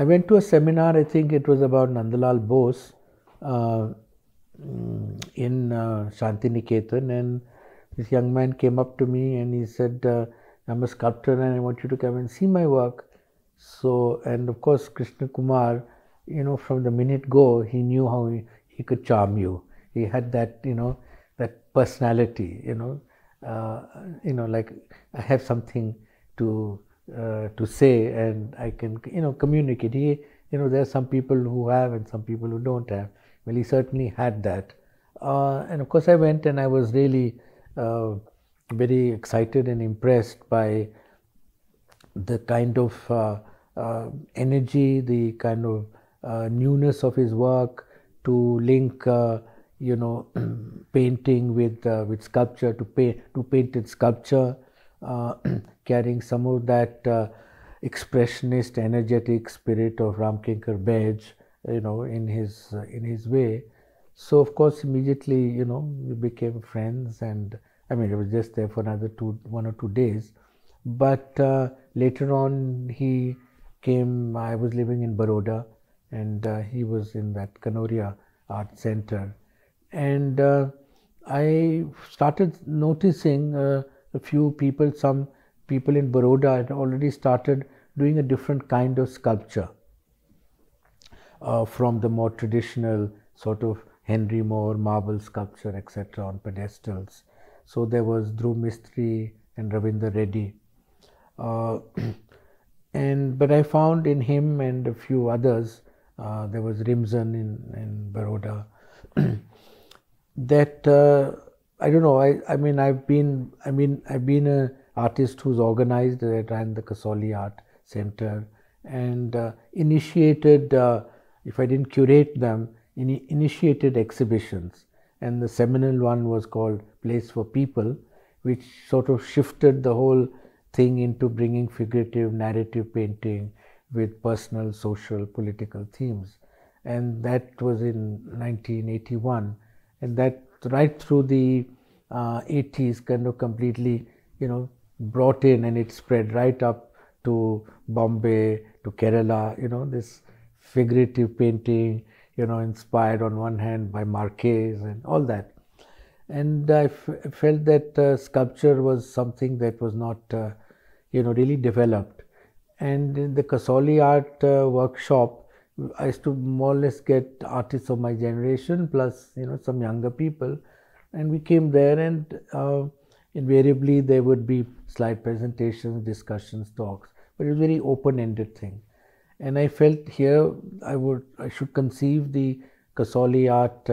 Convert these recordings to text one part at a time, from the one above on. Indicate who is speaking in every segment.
Speaker 1: I went to a seminar, I think it was about Nandalal Bose in Shantiniketan, and this young man came up to me and he said, I'm a sculptor and I want you to come and see my work. So, and of course Krishna Kumar, from the minute go, he knew how he could charm you. He had that, that personality, like I have something to say and I can, communicate. There are some people who have and some people who don't have. Well, he certainly had that. And of course I went and I was really very excited and impressed by the kind of energy, the kind of newness of his work, to link painting with sculpture, to painted sculpture, carrying some of that expressionist, energetic spirit of 𝗵𝗵𝗃𝗃, in his way. So of course immediately we became friends, and I mean, I was just there for another 1 or 2 days. But later on he came. I was living in Baroda, and he was in that Kanoria Art Center, and I started noticing a few people. Some people in Baroda had already started doing a different kind of sculpture, from the more traditional sort of Henry Moore marble sculpture, etc., on pedestals. So there was 𝗃𝗵𝗲 and Ravindra Reddy. But I found in him and a few others, there was Rimzan in Baroda, that I don't know. I mean, I've been an artist who's organized. I ran the 𝗂𝗍𝗆 Art Center and initiated, if I didn't curate them, initiated exhibitions. And the seminal one was called Place for People, which sort of shifted the whole thing into bringing figurative narrative painting with personal, social, political themes. And that was in 1981. And that right through the 80s kind of completely, brought in, and it spread right up to Bombay, to Kerala, this figurative painting, inspired on one hand by Marquez and all that. And I felt that sculpture was something that was not, really developed. And in the 𝗂𝗍𝗆 Art workshop, I used to more or less get artists of my generation plus, some younger people. And we came there, and invariably there would be slide presentations, discussions, talks, but it was a very open-ended thing. And I felt here I should conceive the 𝗂𝗍𝗆 Art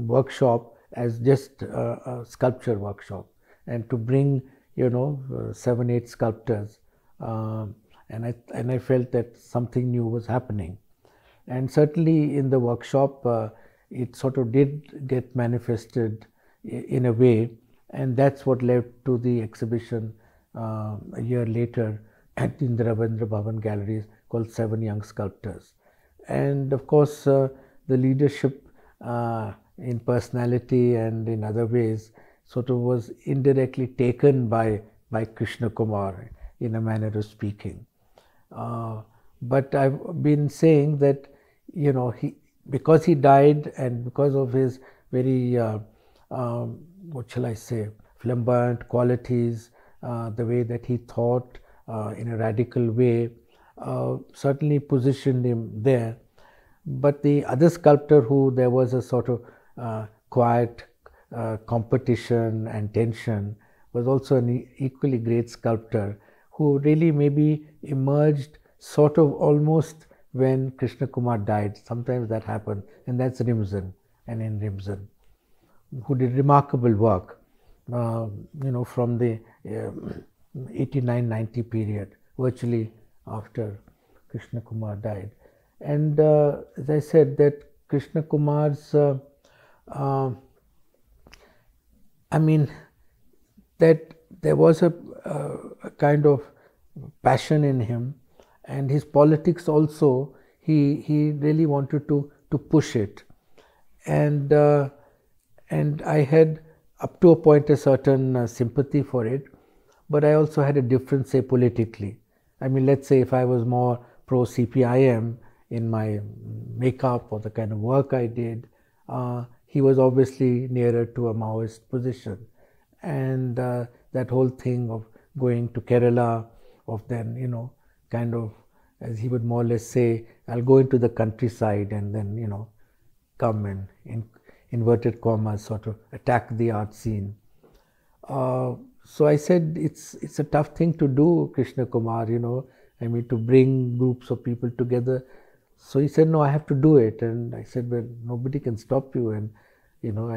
Speaker 1: workshop as just a sculpture workshop, and to bring 7, 8 sculptors, and I felt that something new was happening. And certainly in the workshop it sort of did get manifested in a way, and that's what led to the exhibition a year later in the Ravindra Bhavan galleries called 7 Young Sculptors. And of course the leadership in personality and in other ways sort of was indirectly taken by Krishna Kumar, in a manner of speaking. But I've been saying that, because he died, and because of his very, what shall I say, flamboyant qualities, the way that he thought in a radical way, certainly positioned him there. But the other sculptor who there was a sort of quiet competition and tension was also an equally great sculptor, who really maybe emerged sort of almost when Krishna Kumar died. Sometimes that happened, and that's Rimzan, and in Rimzan, who did remarkable work, from the 89-90 period, virtually after Krishna Kumar died. And as I said, that Krishna Kumar's, that there was a kind of passion in him, and his politics also, he really wanted to push it. And I had up to a point a certain sympathy for it, but I also had a difference, say, politically. I mean, let's say if I was more pro-CPIM in my makeup or the kind of work I did, he was obviously nearer to a Maoist position. And that whole thing of going to Kerala, of then, you know, kind of, as he would more or less say, I'll go into the countryside and then, you know, come and, in inverted commas, sort of attack the art scene. So I said, it's a tough thing to do, Krishna Kumar, you know, I mean, to bring groups of people together. So he said, no, I have to do it. And I said, well, nobody can stop you. And, you know,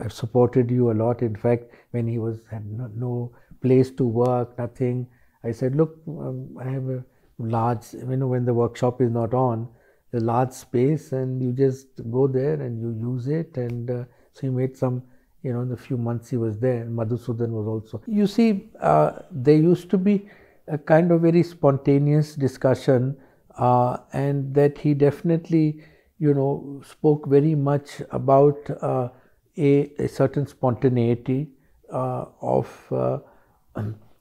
Speaker 1: I've supported you a lot. In fact, when he had no place to work, nothing, I said, look, I have a large, you know, when the workshop is not on, the large space, and you just go there and you use it. And so he made some, you know, in the few months he was there. Madhusudan was also. You see, there used to be a kind of very spontaneous discussion, and that he definitely, you know, spoke very much about a certain spontaneity of,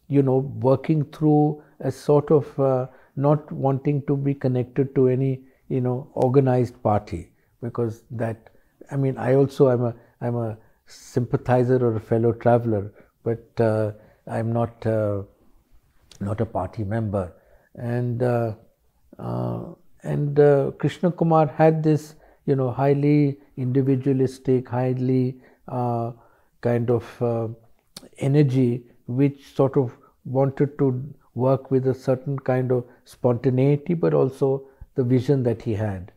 Speaker 1: you know, working through a sort of not wanting to be connected to any, you know, organized party, because that, I mean, I also I'm a sympathizer or a fellow traveler, but I'm not a party member. And Krishna Kumar had this, you know, highly individualistic, highly kind of energy, which sort of wanted to work with a certain kind of spontaneity, but also the vision that he had.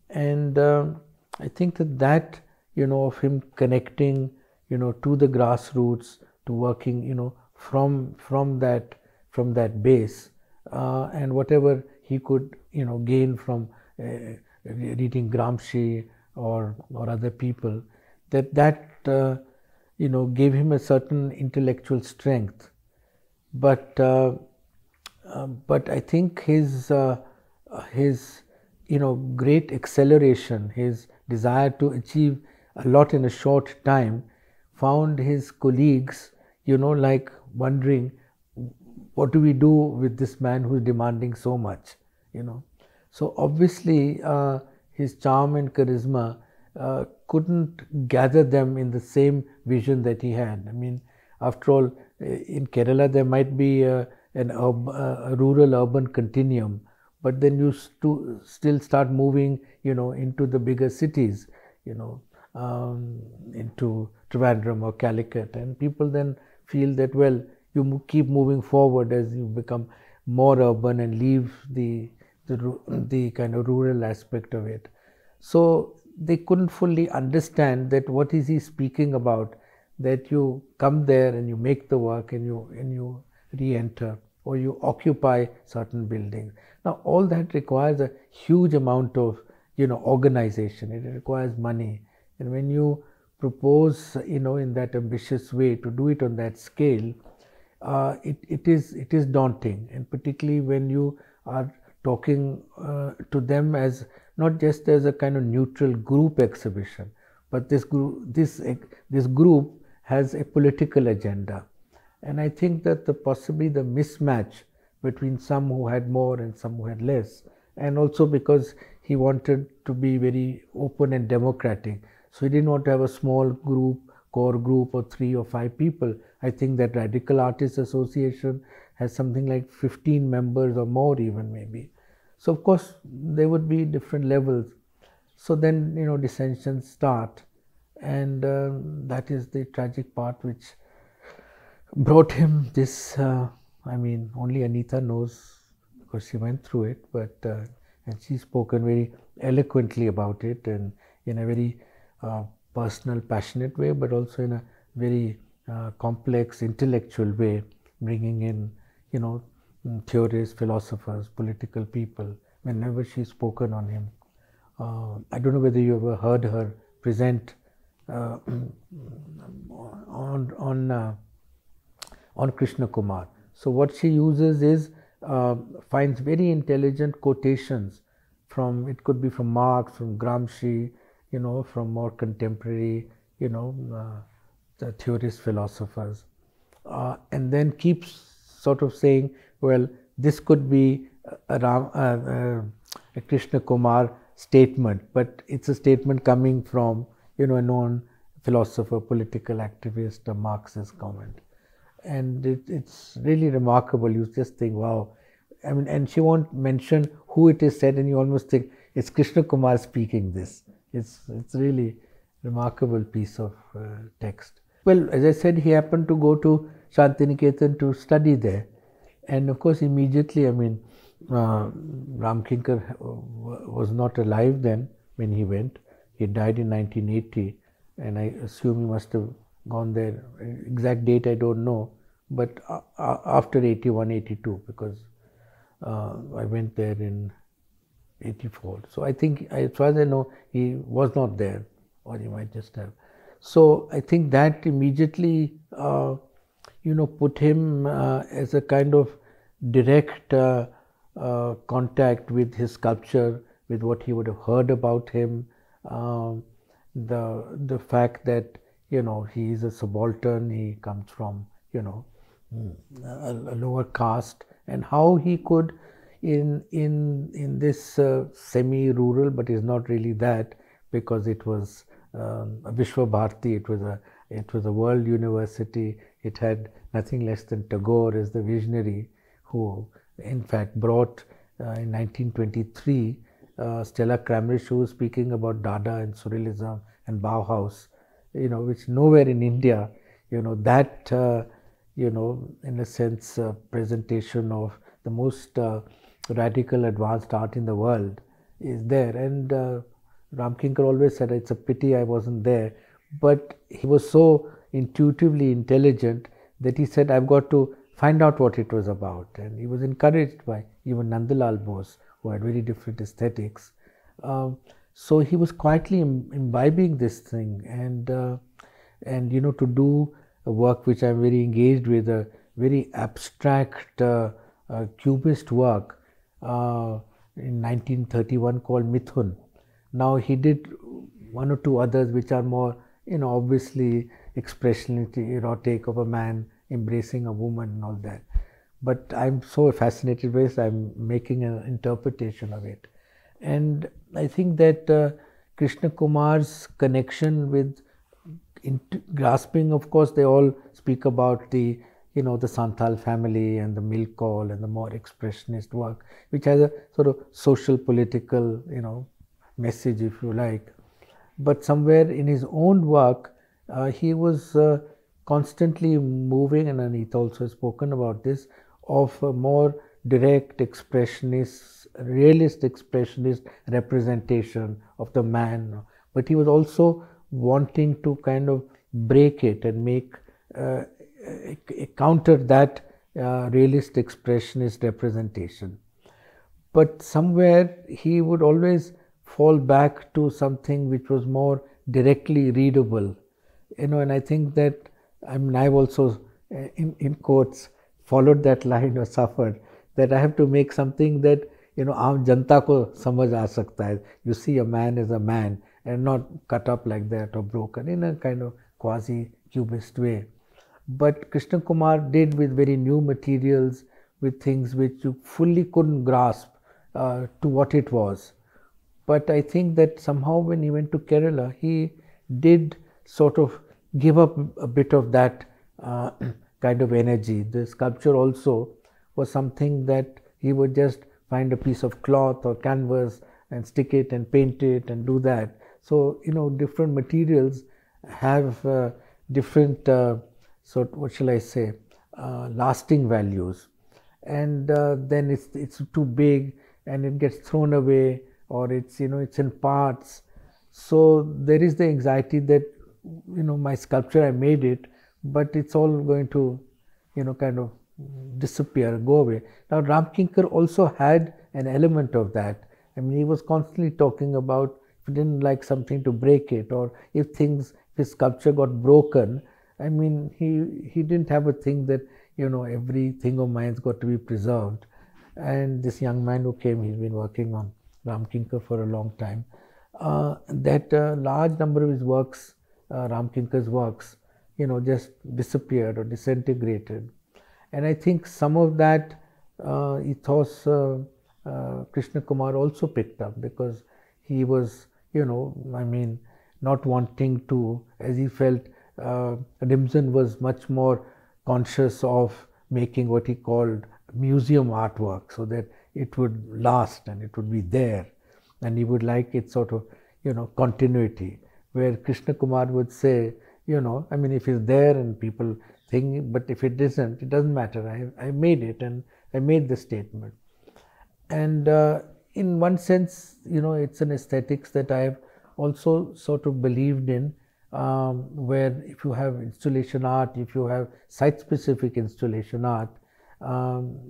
Speaker 1: And I think that, you know, of him connecting, you know, to the grassroots, to working, you know, from that base, and whatever he could, you know, gain from reading Gramsci or other people, that you know, gave him a certain intellectual strength. But I think his you know, great acceleration, his desire to achieve a lot in a short time, found his colleagues, you know, like wondering, what do we do with this man who's demanding so much, you know? So obviously his charm and charisma couldn't gather them in the same vision that he had. I mean, after all, in Kerala there might be a rural-urban continuum, but then you still start moving, you know, into the bigger cities, you know, into Trivandrum or Calicut, and people then feel that, well, you keep moving forward as you become more urban and leave the kind of rural aspect of it. So they couldn't fully understand that what is he speaking about, that you come there and you make the work and you re-enter, or you occupy certain buildings. Now all that requires a huge amount of, you know, organization. It requires money, and when you propose, you know, in that ambitious way to do it on that scale, it is daunting, and particularly when you are talking to them as not just as a kind of neutral group exhibition, but this group has a political agenda. And I think that possibly the mismatch between some who had more and some who had less, and also because he wanted to be very open and democratic, so he didn't want to have a small group, core group of 3 or 5 people. I think that Radical Artists Association has something like 15 members or more even, maybe. So of course there would be different levels. So then, you know, dissensions start, and that is the tragic part which brought him this, I mean, only Anita knows because she went through it, but and she's spoken very eloquently about it, and in a very personal, passionate way, but also in a very complex, intellectual way, bringing in, you know, theorists, philosophers, political people, whenever she's spoken on him. I don't know whether you ever heard her present on Krishna Kumar. So what she uses is, finds very intelligent quotations from, it could be from Marx, from Gramsci, you know, from more contemporary, you know, the theorists, philosophers, and then keeps sort of saying, well, this could be a Krishna Kumar statement, but it's a statement coming from, a known philosopher, political activist, a Marxist comment. And it's really remarkable. You just think, wow. I mean, and she won't mention who it is said, and you almost think it's Krishna Kumar speaking this. It's really remarkable piece of text. Well, as I said, he happened to go to Shantiniketan to study there. And of course, immediately, Ramkinkar was not alive then when he went. He died in 1980, and I assume he must have gone there. Exact date I don't know, but after 81, 82, because I went there in 84. So I think, as far as I know, he was not there, or he might just have. So I think that immediately, put him as a kind of direct contact with his sculpture, with what he would have heard about him, the fact that he is a subaltern, he comes from a lower caste, and how he could in this semi-rural, but is not really that, because it was a Vishwa-Bharati, it was a world university. It had nothing less than Tagore as the visionary, who in fact brought in 1923 Stella Kramrisch, who was speaking about Dada and Surrealism and Bauhaus, which nowhere in India, that in a sense presentation of the most radical advanced art in the world is there. And Ramkinkar always said, it's a pity I wasn't there, but he was so intuitively intelligent that he said, I've got to find out what it was about. And he was encouraged by even Nandalal Bose, who had very different aesthetics. So he was quietly imbibing this thing, and to do a work which I'm very engaged with, a very abstract cubist work in 1931 called Mithun. Now he did one or two others which are more, obviously expressionist, erotic, of a man embracing a woman and all that. But I'm so fascinated with it, I'm making an interpretation of it. And I think that Krishna Kumar's connection with grasping, of course, they all speak about the the Santhal family and the milk call and the more expressionist work, which has a sort of social, political, message, if you like. But somewhere in his own work, he was constantly moving, and Anita also has spoken about this, of a more direct expressionist, realist expressionist representation of the man. But he was also wanting to kind of break it and make counter that realist expressionist representation. But somewhere he would always fall back to something which was more directly readable, and I think that, I've also, in quotes, followed that line or suffered, that I have to make something that, aam janta ko samajh aa sakta hai. You see a man as a man and not cut up like that or broken in a kind of quasi-cubist way. But Krishna Kumar did with very new materials, with things which you fully couldn't grasp to what it was. But I think that somehow when he went to Kerala, he did sort of give up a bit of that kind of energy. The sculpture also was something that he would just find a piece of cloth or canvas and stick it and paint it and do that. So, different materials have different what shall I say, lasting values. And then it's too big and it gets thrown away, or it's it's in parts. So there is the anxiety that my sculpture, I made it, but it's all going to kind of disappear, go away. Now Ramkinkar also had an element of that. He was constantly talking about, if he didn't like something, to break it, or if his sculpture got broken, he didn't have a thing that everything of mine's got to be preserved. And this young man who came, he's been working on Ramkinkar for a long time, that a large number of his works, Ramkinkar's works, just disappeared or disintegrated. And I think some of that 𝗃𝗗𝗃𝗀𝗃 also picked up, because he was, not wanting to, as he felt, Rimzan was much more conscious of making what he called museum artwork, so that it would last and it would be there, and he would like it sort of, continuity. Where 𝗂𝗃 would say, if it's there and people think, but if it isn't, it doesn't matter. I made it, and I made the statement. And in one sense, it's an aesthetics that I have also sort of believed in, where if you have installation art, if you have site-specific installation art,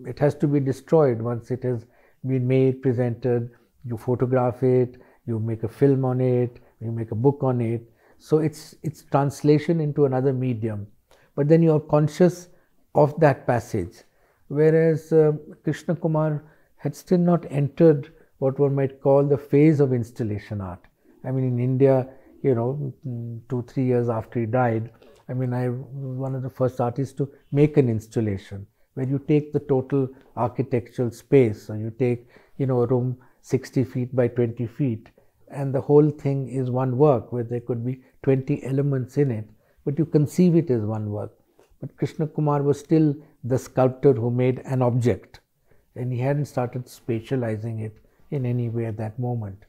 Speaker 1: it has to be destroyed once it has been made, presented. You photograph it, you make a film on it, you make a book on it. So it's translation into another medium. But then you are conscious of that passage. Whereas 𝗂𝗃 had still not entered what one might call the phase of installation art. In India, 2-3 years after he died, I was one of the first artists to make an installation where you take the total architectural space. So you take, a room 60 feet by 20 feet, and the whole thing is one work where there could be 20 elements in it, but you conceive it as one work. But 𝗂𝗃 was still the sculptor who made an object, and he hadn't started spatializing it in any way at that moment.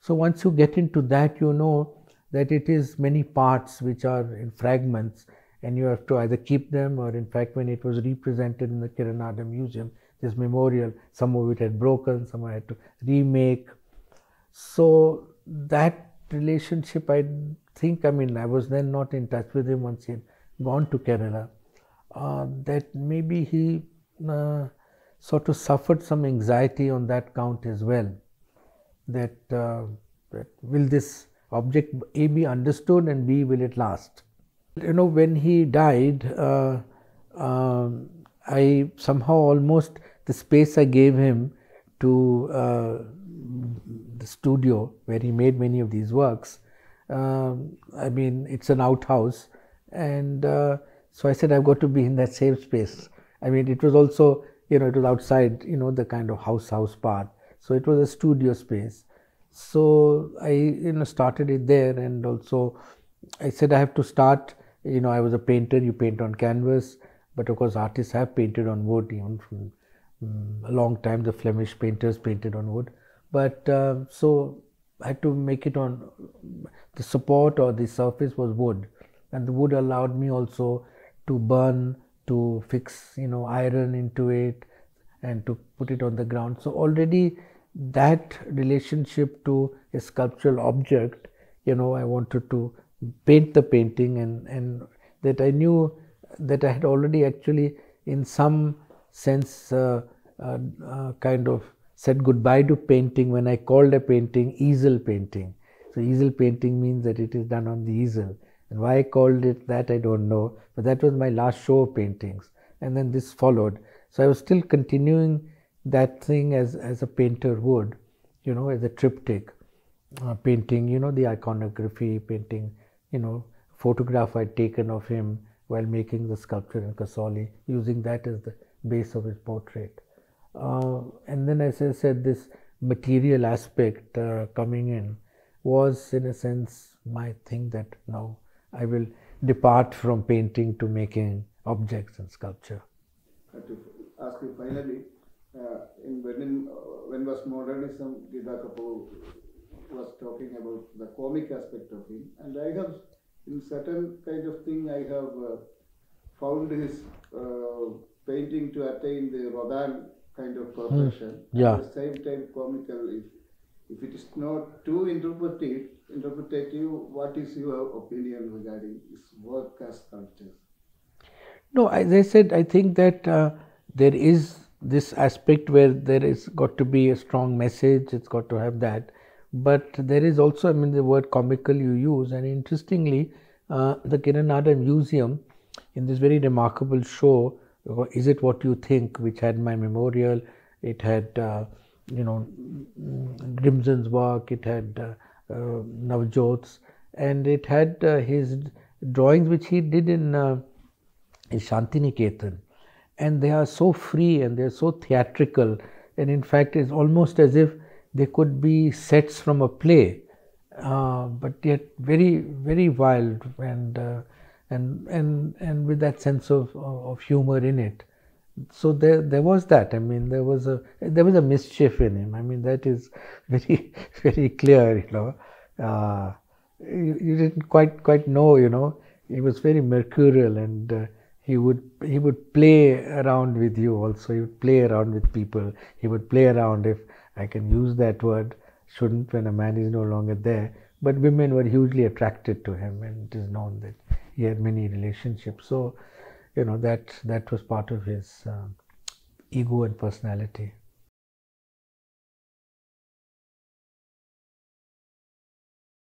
Speaker 1: So once you get into that, you know that it is many parts which are in fragments, and you have to either keep them, or in fact when it was represented in the Kiranada Museum, this memorial, some of it had broken, some I had to remake. So that relationship, I think, I was then not in touch with him once he had gone to Kerala, that maybe he sort of suffered some anxiety on that count as well, that will this object A be understood, and B, will it last? When he died, I somehow almost, the space I gave him to the studio where he made many of these works, it's an outhouse, and so I said I've got to be in that same space. It was also, it was outside, the kind of house part, so it was a studio space. So I started it there, and also I said I have to start, I was a painter, you paint on canvas, but of course artists have painted on wood even from a long time. The Flemish painters painted on wood, but so I had to make it on, the support or the surface was wood, and the wood allowed me also to burn, to fix iron into it, and to put it on the ground. So already that relationship to a sculptural object, I wanted to paint the painting, and that I knew that I had already actually in some sense kind of said goodbye to painting when I called a painting easel painting. So easel painting means that it is done on the easel, and why I called it that I don't know, but that was my last show of paintings, and then this followed. So I was still continuing that thing as a painter would, as a triptych, painting, the iconography, painting, photograph I'd taken of him while making the sculpture in Kasauli, using that as the base of his portrait. And then, as I said, this material aspect coming in was, in a sense, my thing that now I will depart from painting to making objects and sculpture.
Speaker 2: I have to ask you finally, when was modernism, 𝗃𝗃 was talking about the comic aspect of him, and I have, in certain kind of thing, I have found his painting to attain the Rodin kind of perfection.
Speaker 1: Yeah.
Speaker 2: At the same time comical. If it is not too interpretative, what is your opinion regarding his work as sculpture?
Speaker 1: No, as I said, I think that there is this aspect where there is got to be a strong message, it's got to have that. But there is also, the word comical you use, and interestingly, the Kiranada Museum, in this very remarkable show, Is It What You Think, which had my memorial, it had, Rimzan's work, it had Navjot's, and it had his drawings which he did in Shantiniketan. and they are so free and they're so theatrical, and in fact it's almost as if they could be sets from a play, but yet very, very wild and with that sense of humor in it. So there was that. I mean, there was a mischief in him. I mean, that is very, very clear. You didn't quite know. He was very mercurial, and he would play around with you also. He would play around with people. He would play around, if I can use that word, shouldn't, when a man is no longer there. But women were hugely attracted to him, and it is known that he had many relationships. So, that was part of his ego and personality.